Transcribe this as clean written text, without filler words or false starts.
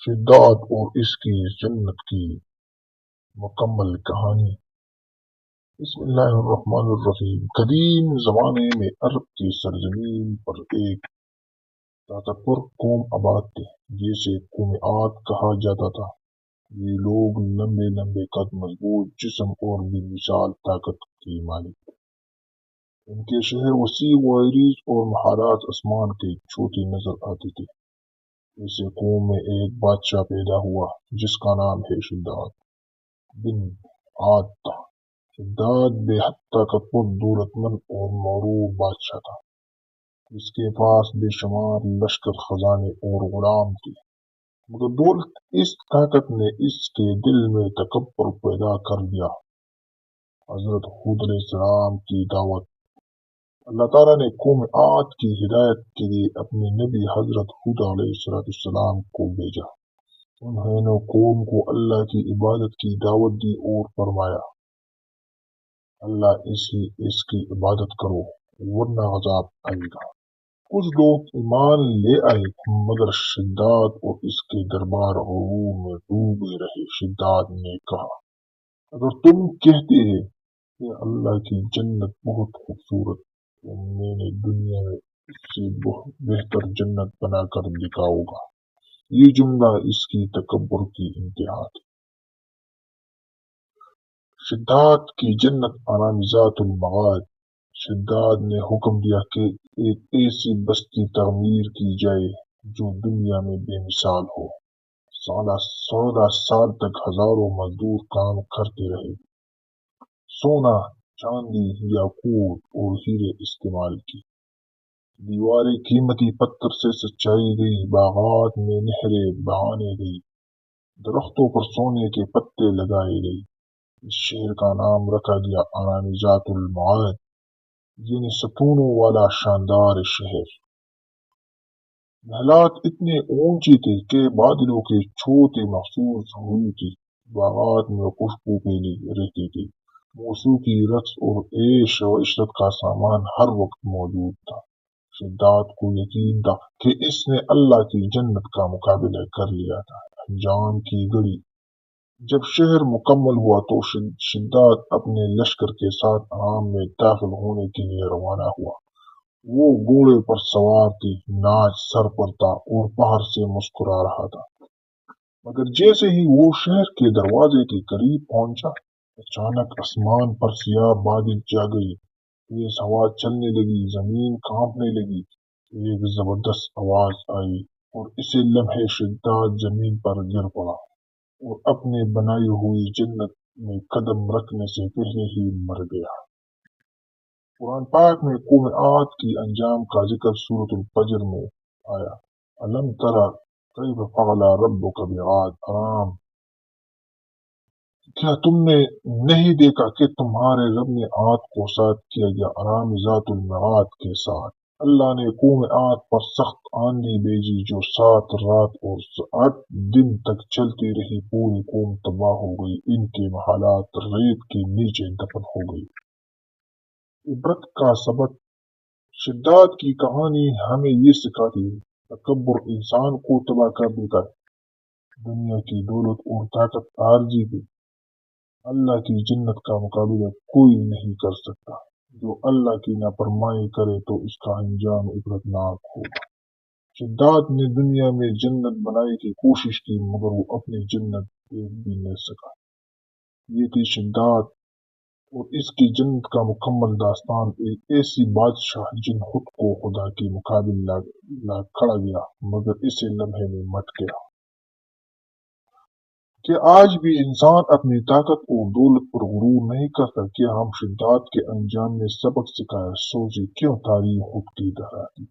شداد اور اس کی جنت کی مکمل کہانی۔ بسم اللہ الرحمن الرحیم۔ قدیم زمانے میں عرب کی سرزمین پر ایک طاقتور قوم آباد تھی جسے قوم عاد کہا جاتا تھا۔ یہ لوگ لمبے لمبے قد، مضبوط جسم اور بے مثال طاقت کے مالک تھے۔ ان کے شہر وسیع و عریض اور محلات آسمان کے چھوٹے نظر آتے تھے۔ ایسے قوم میں ایک بادشاہ پیدا ہوا جس کا نام ہے شداد بن عاد تھا۔ شداد بے حد طاقتور، دولت مند اور مغرور بادشاہ تھا۔ اس کے پاس بے شمار لشکر، خزانے اور غلام تھے، مگر دولت اس طاقت نے اس کے دل میں تکبر پیدا کر دیا۔ حضرت ہود علیہ السلام کی دعوت۔ اللہ تعالیٰ نے قوم عاد کی ہدایت کے لیے اپنے نبی حضرت ہود علیہ السلام کو بھیجا۔ انہوں نے قوم کو اللہ کی عبادت کی دعوت دی اور فرمایا، اللہ اس کی عبادت کرو ورنہ عذاب آئے گا۔ کچھ لوگ ایمان لے آئے مگر شداد اور اس کے دربار غرور میں ڈوبے رہے۔ شداد نے کہا، اگر تم کہتے ہیں کہ اللہ کی جنت بہت خوبصورت، تو میں نے دنیا میں اس سے بہتر جنت بنا کر دکھاؤں گا۔ یہ جملہ اس کی تکبر کی انتہا تھی۔ شداد کی جنت آرامیزات المغاد۔ شداد نے حکم دیا کہ ایک ایسی بستی تعمیر کی جائے جو دنیا میں بے مثال ہو۔ 14 سال تک ہزاروں مزدور کام کرتے رہے۔ سونا، چاندی، یاقوت اور ہیرے استعمال کی۔ دیواریں قیمتی پتھر سے سجائی گئی، باغات میں نہریں بہانے گئی، درختوں پر سونے کے پتے لگائے گئے۔ اس شہر کا نام رکھا گیا آرامیزات المعاد، یعنی ستونوں والا شاندار شہر۔ محلات اتنے اونچے تھے کہ بادلوں کے چھوٹے محسوس ہوئی تھی۔ باغات میں خوشبو پھیلی رہتی تھی۔ موسیقی، رقص اور عیش و عشرت کا سامان ہر وقت موجود تھا۔ شداد کو یقین تھا کہ اس نے اللہ کی جنت کا مقابلہ کر لیا تھا۔ انجام کی گھڑی۔ جب شہر مکمل ہوا تو شداد اپنے لشکر کے ساتھ حرم میں داخل ہونے کے لیے روانہ ہوا۔ وہ گھوڑے پر سوار تھی، تاج سر پر تھا اور باہر سے مسکرا رہا تھا۔ مگر جیسے ہی وہ شہر کے دروازے کے قریب پہنچا، اچانک آسمان پر سیاہ بادل چھا گئی، تیز ہوا چلنے لگی، زمین کانپنے لگی۔ ایک زبردست آواز آئی اور اسی لمحے شداد زمین پر گر پڑا اور اپنے بنائی ہوئی جنت میں قدم رکھنے سے پہلے ہی مر گیا۔ قرآن پاک میں قوم عاد کی انجام کا ذکر سورۃ الفجر میں آیا۔ الم تری کیف فعل ربک بعاد ارام۔ کیا تم نے نہیں دیکھا کہ تمہارے رب نے عاد کو ساتھ کیا گیا آرامیزات المعاد کے ساتھ۔ اللہ نے قوم عاد پر سخت آندھی بھیجی جو 7 رات اور 8 دن تک چلتی رہی۔ پوری قوم تباہ ہو گئی، ان کے محلات ریت کے نیچے دفن ہو گئی۔ عبرت کا سبق۔ شداد کی کہانی ہمیں یہ سکھاتی ہے، تکبر انسان کو تباہ کر دیتا ہے۔ دنیا کی دولت اور طاقت عارضی ہے، اللہ کی جنت کا مقابلہ کوئی نہیں کر سکتا۔ جو اللہ کی نافرمانی کرے تو اس کا انجام عبرتناک ہوگا۔ شداد نے دنیا میں جنت بنانے کی کوشش کی مگر وہ اپنی جنت دیکھ بھی نہ سکا۔ یہ تھی شداد اور اس کی جنت کا مکمل داستان۔ ایک ایسی بادشاہ جن خود کو خدا کے مقابل لا کھڑا گیا مگر اسی لمحے میں مٹ گیا۔ کہ آج بھی انسان اپنی طاقت اور دولت پر غرور نہیں کرتا۔ کیا ہم شداد کے انجام میں سبق سکھائے؟ سوچیں کیوں تاریخ خود کی دہراتی